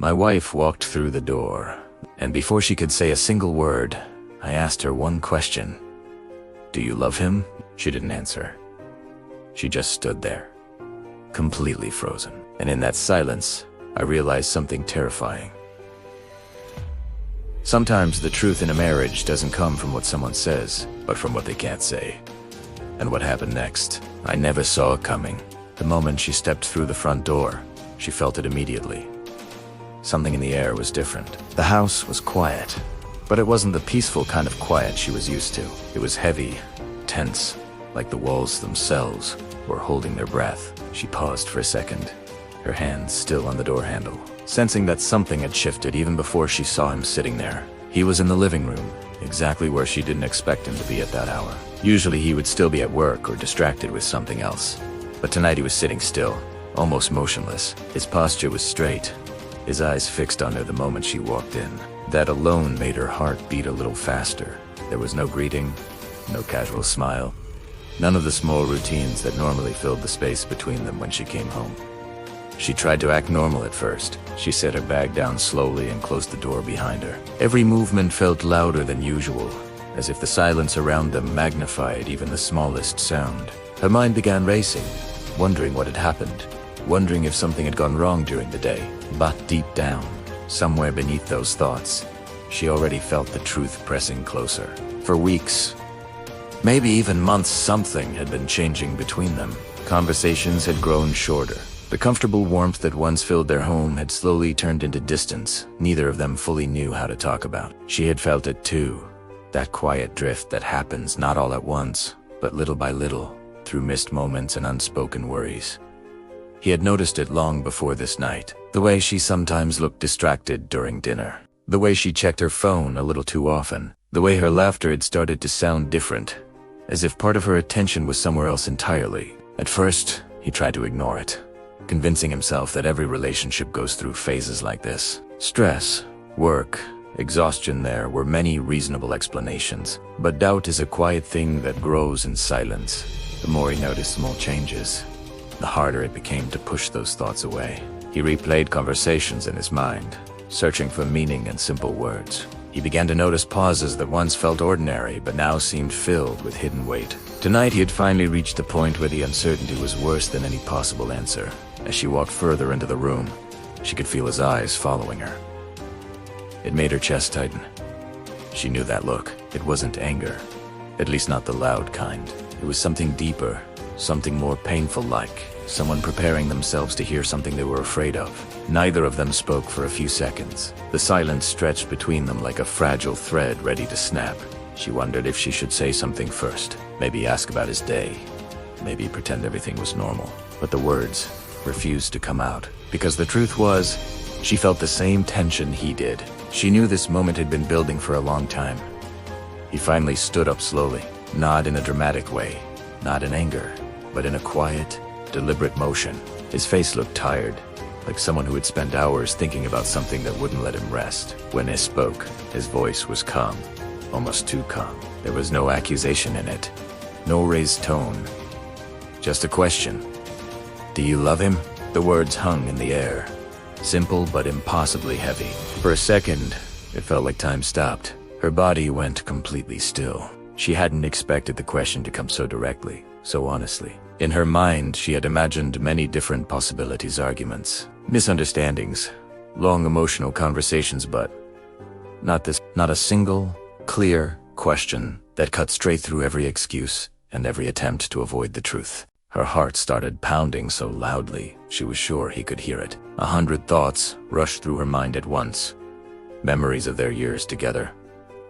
My wife walked through the door, and before she could say a single word, I asked her one question. "Do you love him?" She didn't answer. She just stood there, completely frozen. And in that silence, I realized something terrifying. Sometimes the truth in a marriage doesn't come from what someone says, but from what they can't say. And what happened next, I never saw it coming. The moment she stepped through the front door, she felt it immediately. Something in the air was different. The house was quiet, but it wasn't the peaceful kind of quiet she was used to. It was heavy, tense, like the walls themselves were holding their breath. She paused for a second, her hands still on the door handle, sensing that something had shifted even before she saw him sitting there. He was in the living room, exactly where she didn't expect him to be at that hour. Usually he would still be at work or distracted with something else. But tonight he was sitting still, almost motionless. His posture was straight, his eyes fixed on her the moment she walked in. That alone made her heart beat a little faster. There was no greeting, no casual smile, none of the small routines that normally filled the space between them when she came home. She tried to act normal at first. She set her bag down slowly and closed the door behind her. Every movement felt louder than usual, as if the silence around them magnified even the smallest sound. Her mind began racing, wondering what had happened, wondering if something had gone wrong during the day. But deep down, somewhere beneath those thoughts, she already felt the truth pressing closer. For weeks, maybe even months, something had been changing between them. Conversations had grown shorter. The comfortable warmth that once filled their home had slowly turned into distance neither of them fully knew how to talk about. She had felt it too, that quiet drift that happens not all at once, but little by little, through missed moments and unspoken worries. He had noticed it long before this night, the way she sometimes looked distracted during dinner, the way she checked her phone a little too often, the way her laughter had started to sound different, as if part of her attention was somewhere else entirely. At first, he tried to ignore it, convincing himself that every relationship goes through phases like this. Stress, work, exhaustion, there were many reasonable explanations. But doubt is a quiet thing that grows in silence. The more he noticed small changes, the harder it became to push those thoughts away. He replayed conversations in his mind, searching for meaning in simple words. He began to notice pauses that once felt ordinary but now seemed filled with hidden weight. Tonight he had finally reached the point where the uncertainty was worse than any possible answer. As she walked further into the room, she could feel his eyes following her. It made her chest tighten. She knew that look. It wasn't anger, at least not the loud kind. It was something deeper, something more painful-like, someone preparing themselves to hear something they were afraid of. Neither of them spoke for a few seconds. The silence stretched between them like a fragile thread ready to snap. She wondered if she should say something first, maybe ask about his day, maybe pretend everything was normal. But the words refused to come out, because the truth was, she felt the same tension he did. She knew this moment had been building for a long time. He finally stood up slowly, not in a dramatic way, not in anger, but in a quiet, deliberate motion. His face looked tired, like someone who had spent hours thinking about something that wouldn't let him rest. When he spoke, his voice was calm, almost too calm. There was no accusation in it, no raised tone, just a question. "Do you love him?" The words hung in the air, simple but impossibly heavy. For a second, it felt like time stopped. Her body went completely still. She hadn't expected the question to come so directly, so honestly. In her mind, she had imagined many different possibilities, arguments, misunderstandings, long emotional conversations, but not this. Not a single, clear question that cut straight through every excuse and every attempt to avoid the truth. Her heart started pounding so loudly, she was sure he could hear it. 100 thoughts rushed through her mind at once. Memories of their years together,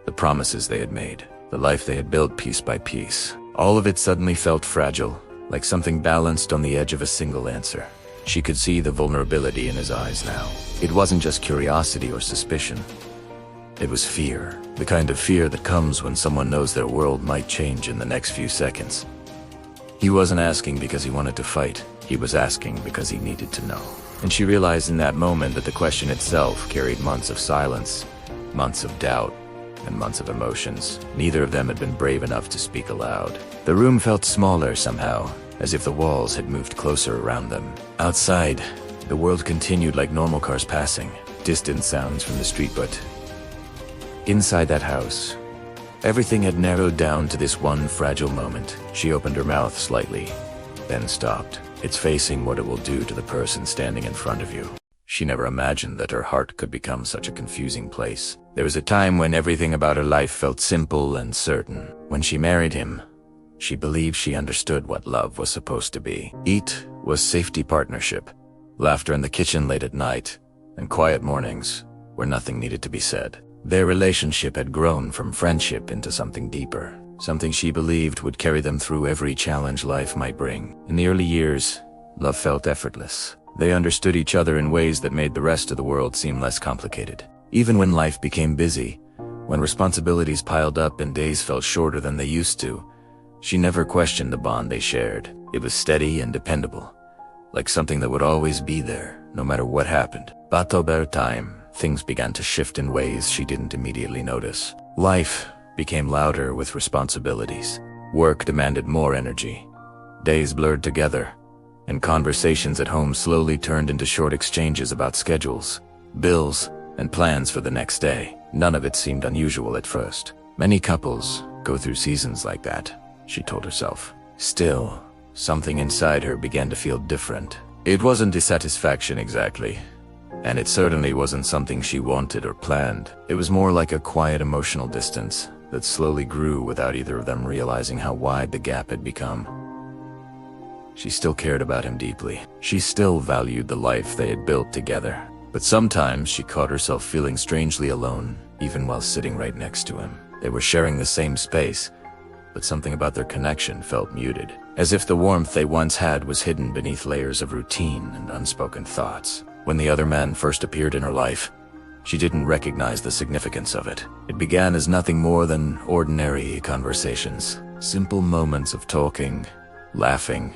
the promises they had made, the life they had built piece by piece. All of it suddenly felt fragile, like something balanced on the edge of a single answer. She could see the vulnerability in his eyes now. It wasn't just curiosity or suspicion. It was fear, the kind of fear that comes when someone knows their world might change in the next few seconds. He wasn't asking because he wanted to fight. He was asking because he needed to know. And she realized in that moment that the question itself carried months of silence, months of doubt, and months of emotions. Neither of them had been brave enough to speak aloud. The room felt smaller somehow, as if the walls had moved closer around them. Outside, the world continued like normal cars passing. distant sounds from the street, but inside that house, everything had narrowed down to this one fragile moment. She opened her mouth slightly, then stopped. It's facing what it will do to the person standing in front of you. She never imagined that her heart could become such a confusing place. There was a time when everything about her life felt simple and certain. When she married him, she believed she understood what love was supposed to be. It was safety, partnership, laughter in the kitchen late at night, and quiet mornings where nothing needed to be said. Their relationship had grown from friendship into something deeper, something she believed would carry them through every challenge life might bring. In the early years, love felt effortless. They understood each other in ways that made the rest of the world seem less complicated. Even when life became busy, when responsibilities piled up and days felt shorter than they used to, she never questioned the bond they shared. It was steady and dependable, like something that would always be there, no matter what happened. But over time, things began to shift in ways she didn't immediately notice. Life became louder with responsibilities. Work demanded more energy. Days blurred together, and conversations at home slowly turned into short exchanges about schedules, bills, and plans for the next day. None of it seemed unusual at first. Many couples go through seasons like that, she told herself. Still, something inside her began to feel different. It wasn't dissatisfaction exactly, and it certainly wasn't something she wanted or planned. It was more like a quiet emotional distance that slowly grew without either of them realizing how wide the gap had become. She still cared about him deeply. She still valued the life they had built together. But sometimes she caught herself feeling strangely alone, even while sitting right next to him. They were sharing the same space, but something about their connection felt muted, as if the warmth they once had was hidden beneath layers of routine and unspoken thoughts. When the other man first appeared in her life, she didn't recognize the significance of it. It began as nothing more than ordinary conversations, simple moments of talking, laughing,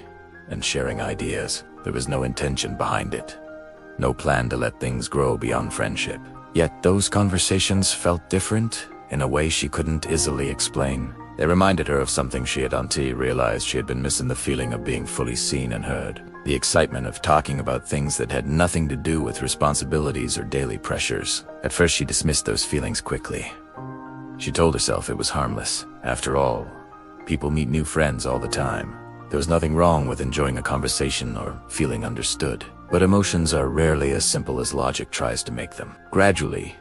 and sharing ideas. There was no intention behind it, no plan to let things grow beyond friendship. Yet those conversations felt different in a way she couldn't easily explain. They reminded her of something she had until realized she had been missing: the feeling of being fully seen and heard, the excitement of talking about things that had nothing to do with responsibilities or daily pressures. At first she dismissed those feelings quickly. She told herself it was harmless. After all, people meet new friends all the time. There was nothing wrong with enjoying a conversation or feeling understood. But emotions are rarely as simple as logic tries to make them. Gradually,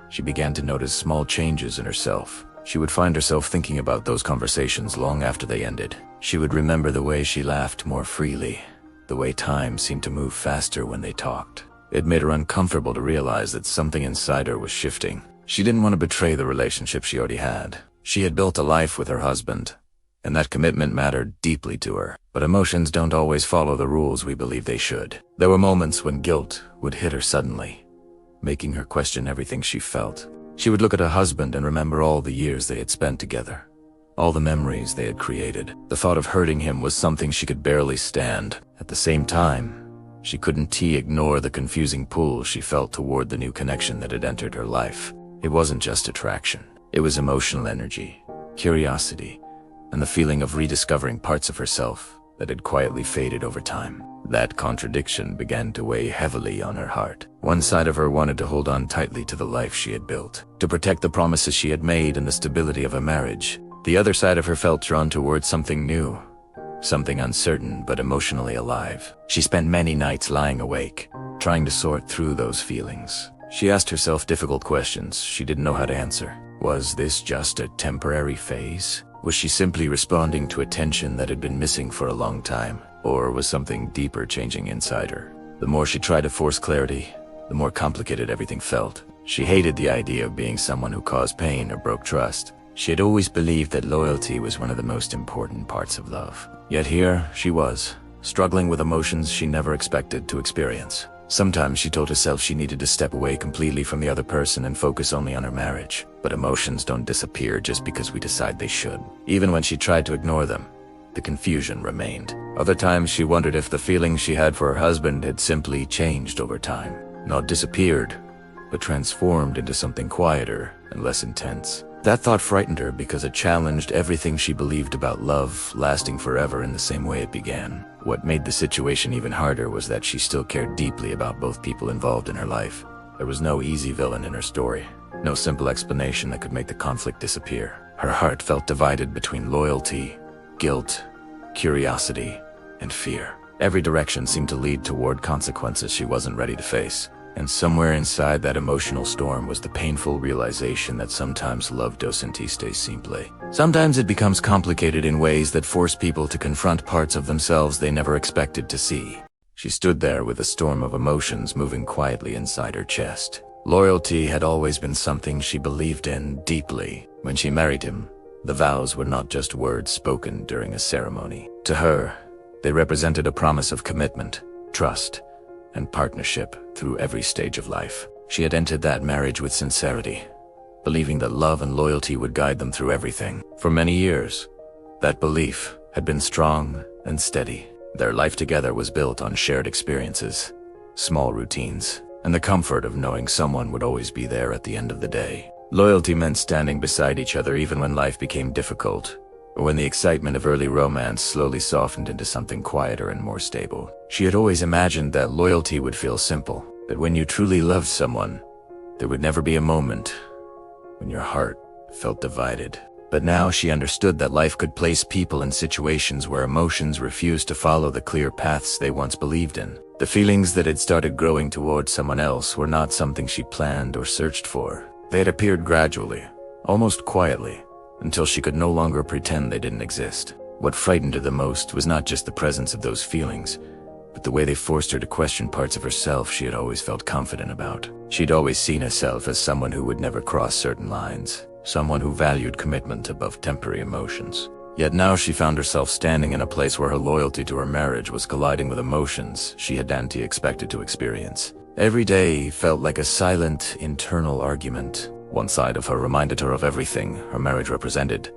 she began to notice small changes in herself. She would find herself thinking about those conversations long after they ended. She would remember the way she laughed more freely, the way time seemed to move faster when they talked. It made her uncomfortable to realize that something inside her was shifting. She didn't want to betray the relationship she already had. She had built a life with her husband, and that commitment mattered deeply to her. But emotions don't always follow the rules we believe they should. There were moments when guilt would hit her suddenly, making her question everything she felt. She would look at her husband and remember all the years they had spent together, all the memories they had created. The thought of hurting him was something she could barely stand. At the same time, she couldn't ignore the confusing pull she felt toward the new connection that had entered her life. It wasn't just attraction. It was emotional energy, curiosity, and the feeling of rediscovering parts of herself that had quietly faded over time. That contradiction began to weigh heavily on her heart. One side of her wanted to hold on tightly to the life she had built, to protect the promises she had made and the stability of a marriage. The other side of her felt drawn towards something new, something uncertain but emotionally alive. She spent many nights lying awake, trying to sort through those feelings. She asked herself difficult questions she didn't know how to answer. Was this just a temporary phase? Was she simply responding to a tension that had been missing for a long time? Or was something deeper changing inside her? The more she tried to force clarity, the more complicated everything felt. She hated the idea of being someone who caused pain or broke trust. She had always believed that loyalty was one of the most important parts of love. Yet here she was, struggling with emotions she never expected to experience. Sometimes she told herself she needed to step away completely from the other person and focus only on her marriage. But emotions don't disappear just because we decide they should. Even when she tried to ignore them, the confusion remained. Other times she wondered if the feelings she had for her husband had simply changed over time. Not disappeared, but transformed into something quieter and less intense. That thought frightened her because it challenged everything she believed about love lasting forever in the same way it began. What made the situation even harder was that she still cared deeply about both people involved in her life. There was no easy villain in her story, no simple explanation that could make the conflict disappear. Her heart felt divided between loyalty, guilt, curiosity, and fear. Every direction seemed to lead toward consequences she wasn't ready to face. And somewhere inside that emotional storm was the painful realization that sometimes love doesn't stay simple. Sometimes it becomes complicated in ways that force people to confront parts of themselves they never expected to see. She stood there with a storm of emotions moving quietly inside her chest. Loyalty had always been something she believed in deeply. When she married him, the vows were not just words spoken during a ceremony. To her, they represented a promise of commitment, trust, and partnership through every stage of life. She had entered that marriage with sincerity, believing that love and loyalty would guide them through everything. For many years, that belief had been strong and steady. Their life together was built on shared experiences, small routines, and the comfort of knowing someone would always be there at the end of the day. Loyalty meant standing beside each other even when life became difficult, or when the excitement of early romance slowly softened into something quieter and more stable. She had always imagined that loyalty would feel simple, that when you truly loved someone, there would never be a moment when your heart felt divided. But now she understood that life could place people in situations where emotions refused to follow the clear paths they once believed in. The feelings that had started growing towards someone else were not something she planned or searched for. They had appeared gradually, almost quietly, until she could no longer pretend they didn't exist. What frightened her the most was not just the presence of those feelings, but the way they forced her to question parts of herself she had always felt confident about. She'd always seen herself as someone who would never cross certain lines, someone who valued commitment above temporary emotions. Yet now she found herself standing in a place where her loyalty to her marriage was colliding with emotions she hadn't expected to experience. Every day felt like a silent, internal argument. One side of her reminded her of everything her marriage represented: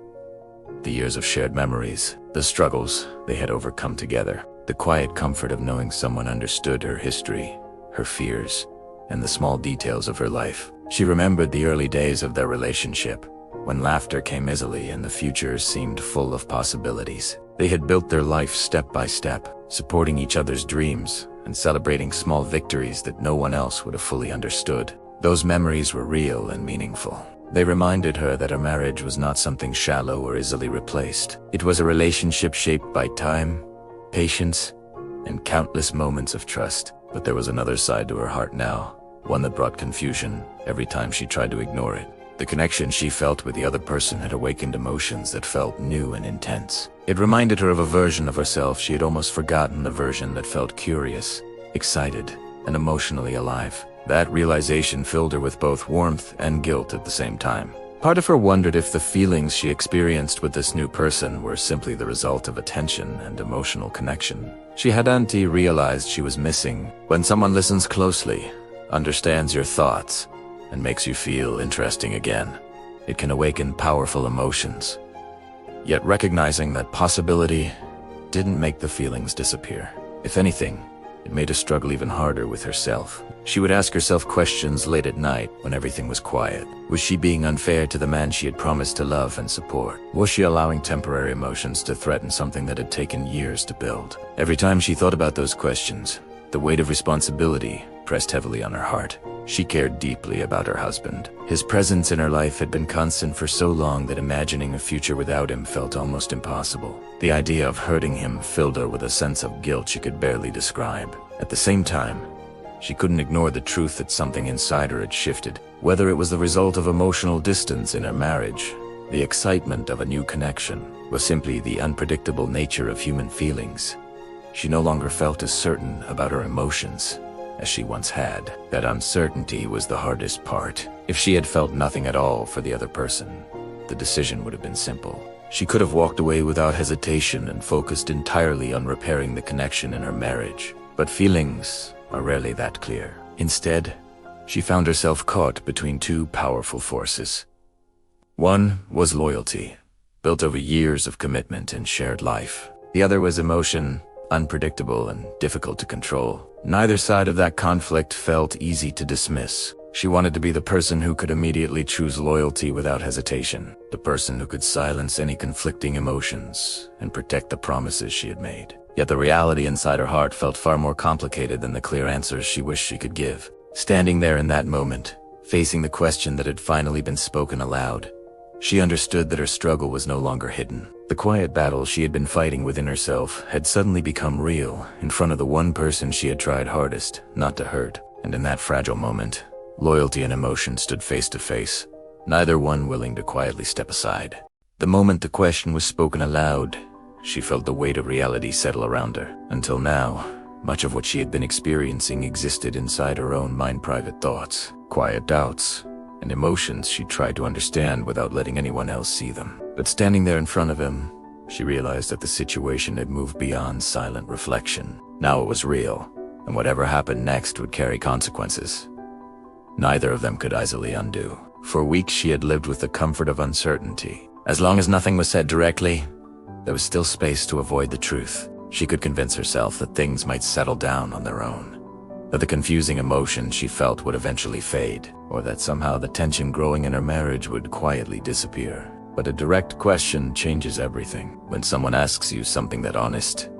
the years of shared memories, the struggles they had overcome together, the quiet comfort of knowing someone understood her history, her fears, and the small details of her life. She remembered the early days of their relationship, when laughter came easily and the future seemed full of possibilities. They had built their life step by step, supporting each other's dreams and celebrating small victories that no one else would have fully understood. Those memories were real and meaningful. They reminded her that her marriage was not something shallow or easily replaced. It was a relationship shaped by time, patience, and countless moments of trust. But there was another side to her heart now, one that brought confusion every time she tried to ignore it. The connection she felt with the other person had awakened emotions that felt new and intense. It reminded her of a version of herself she had almost forgotten, the version that felt curious, excited, and emotionally alive. That realization filled her with both warmth and guilt at the same time. Part of her wondered if the feelings she experienced with this new person were simply the result of attention and emotional connection she hadn't realized she was missing. When someone listens closely, understands your thoughts, and makes you feel interesting again, it can awaken powerful emotions. Yet recognizing that possibility didn't make the feelings disappear. If anything, it made her struggle even harder with herself. She would ask herself questions late at night when everything was quiet. Was she being unfair to the man she had promised to love and support? Was she allowing temporary emotions to threaten something that had taken years to build? Every time she thought about those questions, the weight of responsibility pressed heavily on her heart. She cared deeply about her husband. His presence in her life had been constant for so long that imagining a future without him felt almost impossible. The idea of hurting him filled her with a sense of guilt she could barely describe. At the same time, she couldn't ignore the truth that something inside her had shifted. Whether it was the result of emotional distance in her marriage, the excitement of a new connection, or simply the unpredictable nature of human feelings, she no longer felt as certain about her emotions as she once had. That uncertainty was the hardest part. If she had felt nothing at all for the other person, the decision would have been simple. She could have walked away without hesitation and focused entirely on repairing the connection in her marriage. But feelings are rarely that clear. Instead, she found herself caught between two powerful forces. One was loyalty, built over years of commitment and shared life. The other was emotion, unpredictable and difficult to control. Neither side of that conflict felt easy to dismiss. She wanted to be the person who could immediately choose loyalty without hesitation, the person who could silence any conflicting emotions and protect the promises she had made. Yet the reality inside her heart felt far more complicated than the clear answers she wished she could give. Standing there in that moment, facing the question that had finally been spoken aloud, she understood that her struggle was no longer hidden. The quiet battle she had been fighting within herself had suddenly become real in front of the one person she had tried hardest not to hurt. And in that fragile moment, loyalty and emotion stood face to face, neither one willing to quietly step aside. The moment the question was spoken aloud, she felt the weight of reality settle around her. Until now, much of what she had been experiencing existed inside her own mind-private thoughts, quiet doubts, and emotions she tried to understand without letting anyone else see them. But standing there in front of him, she realized that the situation had moved beyond silent reflection. Now it was real, and whatever happened next would carry consequences neither of them could easily undo. For weeks she had lived with the comfort of uncertainty. As long as nothing was said directly, there was still space to avoid the truth. She could convince herself that things might settle down on their own, that the confusing emotion she felt would eventually fade, or that somehow the tension growing in her marriage would quietly disappear. But a direct question changes everything. When someone asks you something that honest,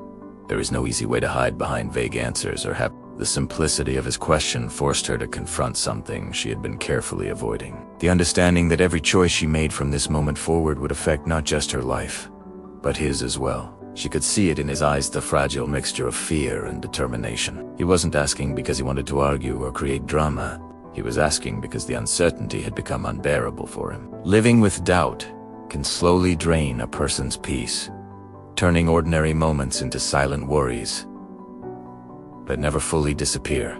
there is no easy way to hide behind vague answers or have. The simplicity of his question forced her to confront something she had been carefully avoiding. The understanding that every choice she made from this moment forward would affect not just her life, but his as well. She could see it in his eyes, the fragile mixture of fear and determination. He wasn't asking because he wanted to argue or create drama. He was asking because the uncertainty had become unbearable for him. Living with doubt can slowly drain a person's peace, turning ordinary moments into silent worries that never fully disappear.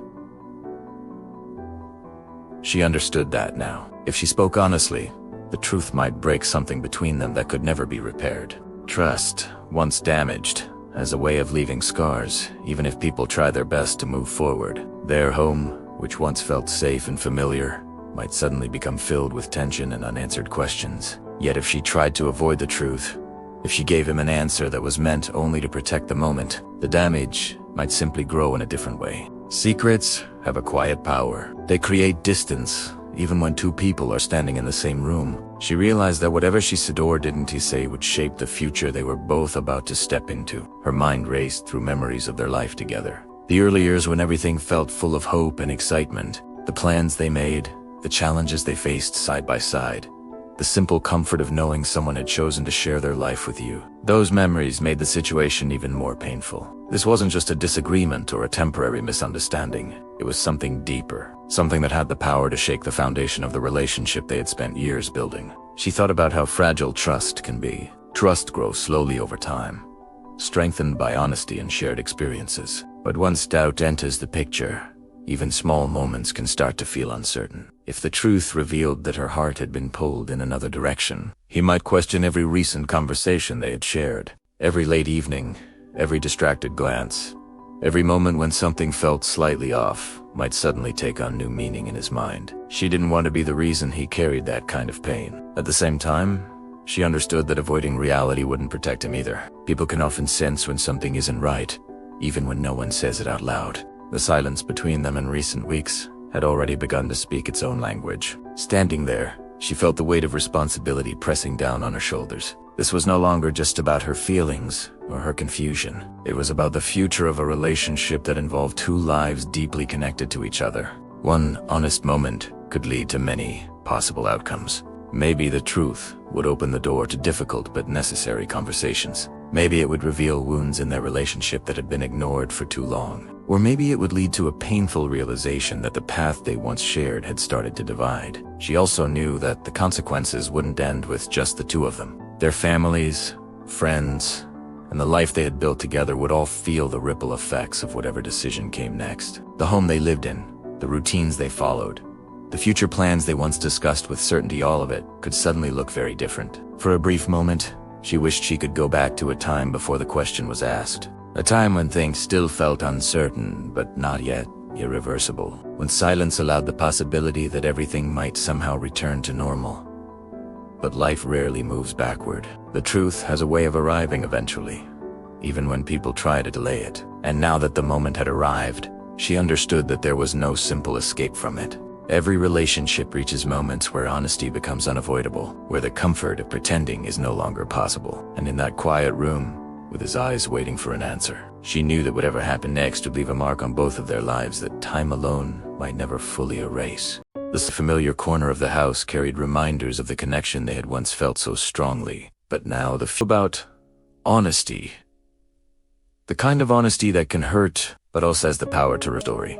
She understood that now. If she spoke honestly, the truth might break something between them that could never be repaired. Trust, once damaged, has a way of leaving scars, even if people try their best to move forward. Their home, which once felt safe and familiar, might suddenly become filled with tension and unanswered questions. Yet if she tried to avoid the truth, if she gave him an answer that was meant only to protect the moment, the damage might simply grow in a different way. Secrets have a quiet power. They create distance, even when two people are standing in the same room. She realized that whatever she said or didn't say would shape the future they were both about to step into. Her mind raced through memories of their life together. The early years when everything felt full of hope and excitement. The plans they made, the challenges they faced side by side. The simple comfort of knowing someone had chosen to share their life with you. Those memories made the situation even more painful. This wasn't just a disagreement or a temporary misunderstanding. It was something deeper, something that had the power to shake the foundation of the relationship they had spent years building. She thought about how fragile trust can be. Trust grows slowly over time, strengthened by honesty and shared experiences. But once doubt enters the picture, even small moments can start to feel uncertain. If the truth revealed that her heart had been pulled in another direction, he might question every recent conversation they had shared, every late evening, every distracted glance. Every moment when something felt slightly off might suddenly take on new meaning in his mind. She didn't want to be the reason he carried that kind of pain. At the same time, she understood that avoiding reality wouldn't protect him either. People can often sense when something isn't right, even when no one says it out loud. The silence between them in recent weeks had already begun to speak its own language. Standing there, she felt the weight of responsibility pressing down on her shoulders. This was no longer just about her feelings or her confusion. It was about the future of a relationship that involved two lives deeply connected to each other. One honest moment could lead to many possible outcomes. Maybe the truth would open the door to difficult but necessary conversations. Maybe it would reveal wounds in their relationship that had been ignored for too long. Or maybe it would lead to a painful realization that the path they once shared had started to divide. She also knew that the consequences wouldn't end with just the two of them. Their families, friends, and the life they had built together would all feel the ripple effects of whatever decision came next. The home they lived in, the routines they followed, the future plans they once discussed with certainty, all of it could suddenly look very different. For a brief moment, she wished she could go back to a time before the question was asked. A time when things still felt uncertain, but not yet irreversible. When silence allowed the possibility that everything might somehow return to normal. But life rarely moves backward. The truth has a way of arriving eventually, even when people try to delay it. And now that the moment had arrived, she understood that there was no simple escape from it. Every relationship reaches moments where honesty becomes unavoidable, where the comfort of pretending is no longer possible. And in that quiet room, with his eyes waiting for an answer. She knew that whatever happened next would leave a mark on both of their lives that time alone might never fully erase. The familiar corner of the house carried reminders of the connection they had once felt so strongly, but now about honesty. The kind of honesty that can hurt, but also has the power to restore.